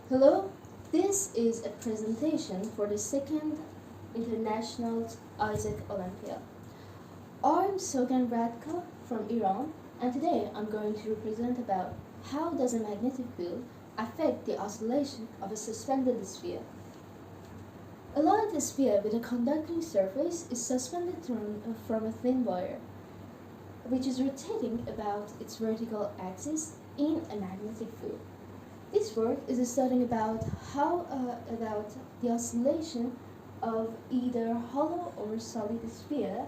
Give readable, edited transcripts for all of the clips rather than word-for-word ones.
Hello, this is a presentation for the second International ISAC Olympiad. I'm Sogand Radka from Iran, and today I'm going to present about how does a magnetic field affect the oscillation of a suspended sphere. A light sphere with a conducting surface is suspended from a thin wire, which is rotating about its vertical axis in a magnetic field. This work is studying about about the oscillation of either hollow or solid sphere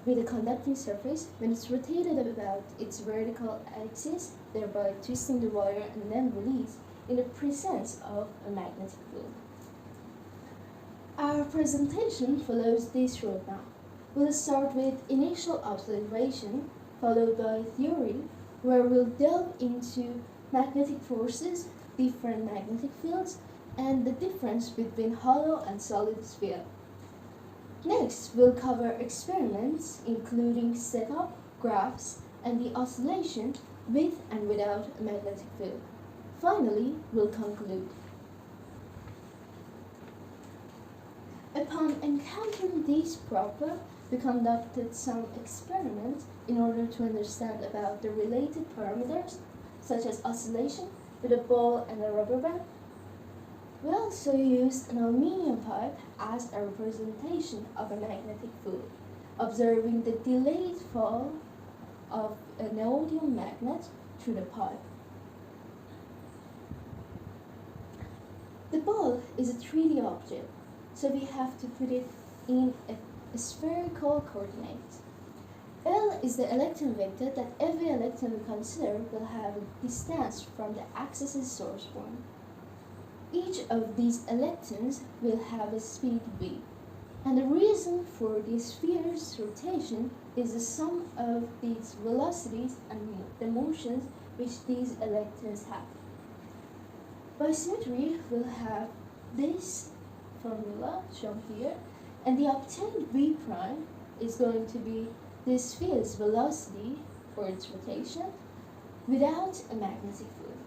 with a conducting surface when it's rotated about its vertical axis, thereby twisting the wire and then released in the presence of a magnetic field. Our presentation follows this roadmap. We'll start with initial observation, followed by theory, where we'll delve into magnetic forces, different magnetic fields, and the difference between hollow and solid sphere. Next, we'll cover experiments, including setup, graphs, and the oscillation with and without a magnetic field. Finally, we'll conclude. Upon encountering this problem, we conducted some experiments in order to understand about the related parameters, such as oscillation with a ball and a rubber band. We also used an aluminum pipe as a representation of a magnetic field, observing the delayed fall of a neodymium magnet through the pipe. The ball is a 3D object, so we have to put it in a spherical coordinate. L is the electron vector that every electron we consider will have a distance from the axis's source point. Each of these electrons will have a speed v, and the reason for the sphere's rotation is the sum of these velocities and the motions which these electrons have. By symmetry, we'll have this formula shown here, and the obtained v prime is going to be the sphere's velocity for its rotation without a magnetic field.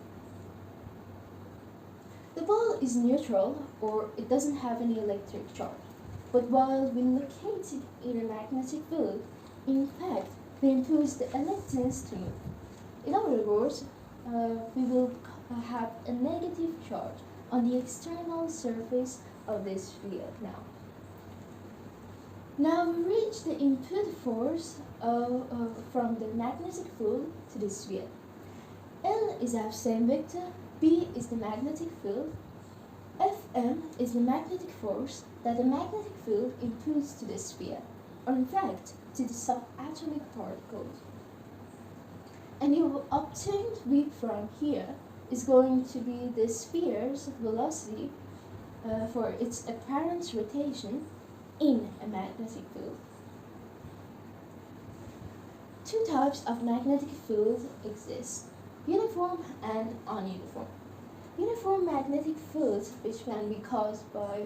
The ball is neutral, or it doesn't have any electric charge, but while we locate it in a magnetic field, in fact, we impose the electrons to move. In other words, we will have a negative charge on the external surface of this sphere now. Now we reach the input force from the magnetic field to the sphere. L is our same vector, B is the magnetic field, Fm is the magnetic force that the magnetic field imputes to the sphere, or in fact to the subatomic particles. And the obtained V prime here is going to be the sphere's velocity for its apparent rotation in a magnetic field. Two types of magnetic fields exist, uniform and ununiform. Uniform magnetic fields, which can be caused by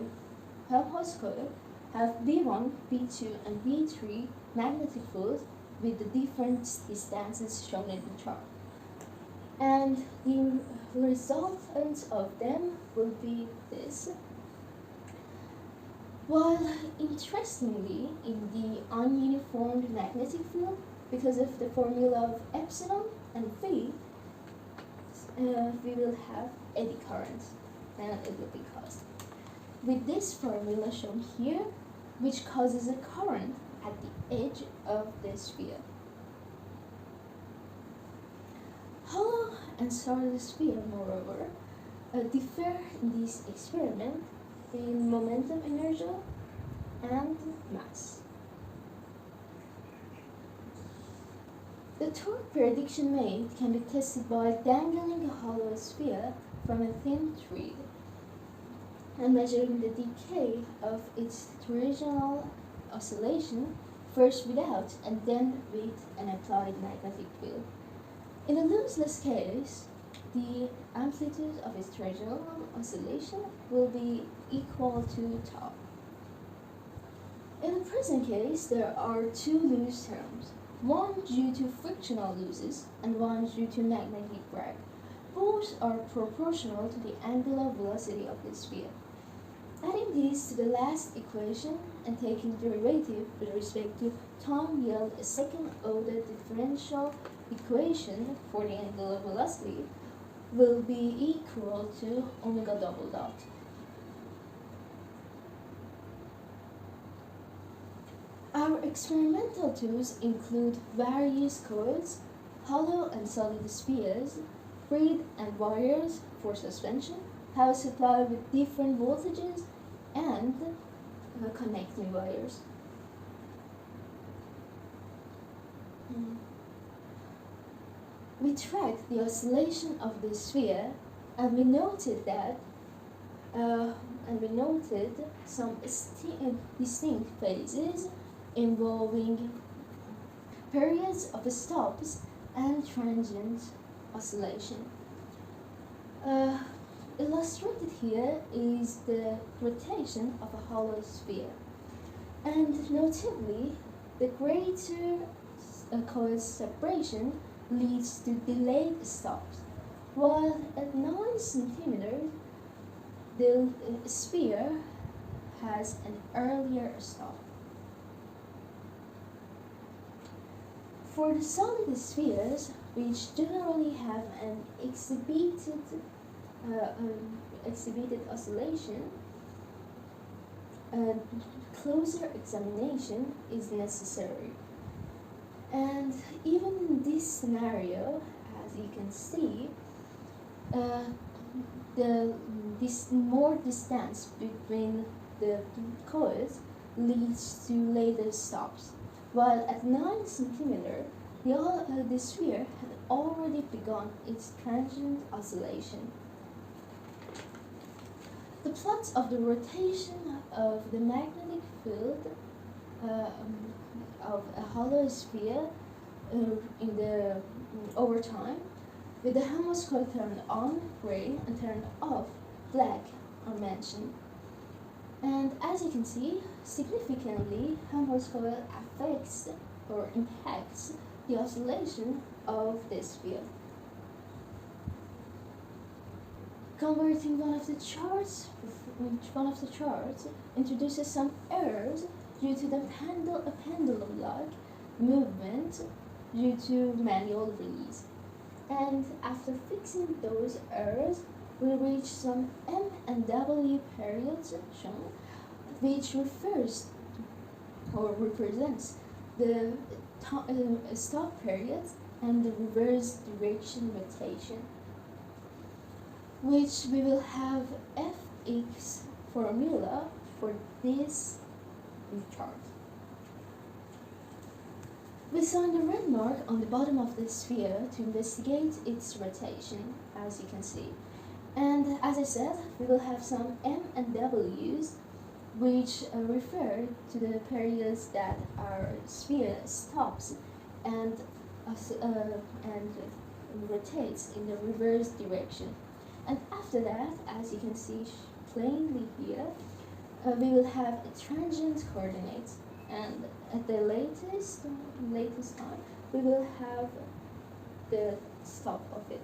Helmholtz coil, have V1, V2, and V3 magnetic fields with the different distances shown in the chart. And the resultant of them will be this. While interestingly, in the ununiform magnetic field, because of the formula of epsilon and phi, we will have eddy current, and it will be caused with this formula shown here, which causes a current at the edge of the sphere. Hollow and solid sphere, moreover, differ in this experiment in momentum inertia and mass. The torque prediction made can be tested by dangling a hollow sphere from a thin thread and measuring the decay of its toroidal oscillation, first without and then with an applied magnetic field. In a looseless case, the amplitude of its toroidal oscillation will be equal to tau. In the present case, there are two loose terms, one due to frictional losses and one due to magnetic drag. both are proportional to the angular velocity of the sphere. Adding these to the last equation and taking the derivative with respect to time yield a second-order differential equation for the angular velocity will be equal to omega double dot. Our experimental tools include various coils, hollow and solid spheres, thread and wires for suspension, power supply with different voltages, and connecting wires. We tracked the oscillation of the sphere, and we noted some distinct phases involving periods of stops and transient oscillation. Illustrated here is the rotation of a hollow sphere, and notably, the greater coil separation leads to delayed stops, while at 9 centimeters, the sphere has an earlier stop. For the solid spheres, which generally have an exhibited oscillation, closer examination is necessary. And even in this scenario, as you can see, this more distance between the coils leads to later stops, while at 9 centimeters, the sphere had already begun its transient oscillation. The plots of the rotation of the magnetic field of a hollow sphere over time, with the Helmholtz coil turned on, gray, and turned off, black, are mentioned. And as you can see, significantly, Helmholtz coil affects or impacts the oscillation of the sphere. Converting one of the charts introduces some errors due to the pendulum-like movement due to manual release. And after fixing those errors, we reach some M and W periods shown, which refers or represents the stop periods and the reverse direction rotation, which we will have Fx formula for this chart. We sign the red mark on the bottom of the sphere to investigate its rotation, as you can see. And as I said, we will have some M and W's, which refer to the periods that our sphere stops and rotates in the reverse direction. And after that, as you can see plainly here, we will have a transient coordinates, and at the latest time, we will have the stop of it.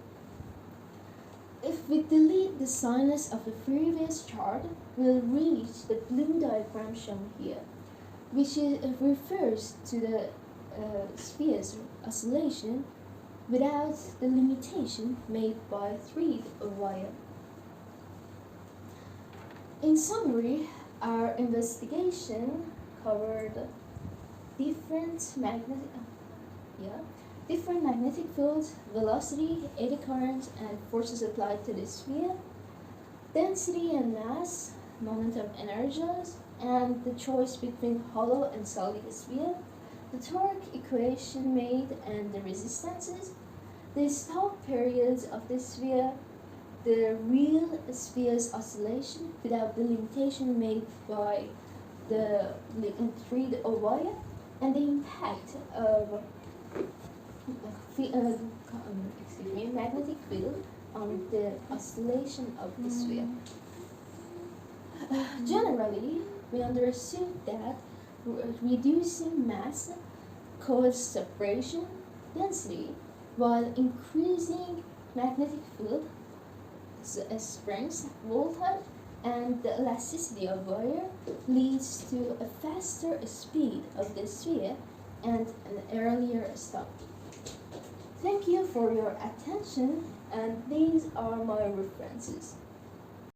If we delete the sinus of the previous chart, we'll reach the blue diagram shown here, which refers to the sphere's oscillation without the limitation made by thread or wire. In summary, our investigation covered different magnetic fields, velocity, eddy current, and forces applied to the sphere, density and mass, moment of inertia, and the choice between hollow and solid sphere, the torque equation made and the resistances, the stop periods of the sphere, the real sphere's oscillation without the limitation made by the thread or wire, and the impact of magnetic field on the oscillation of the sphere. Generally, we understood that reducing mass causes separation density, while increasing magnetic field, springs, voltage, and the elasticity of wire leads to a faster speed of the sphere and an earlier stop. Thank you for your attention, and these are my references.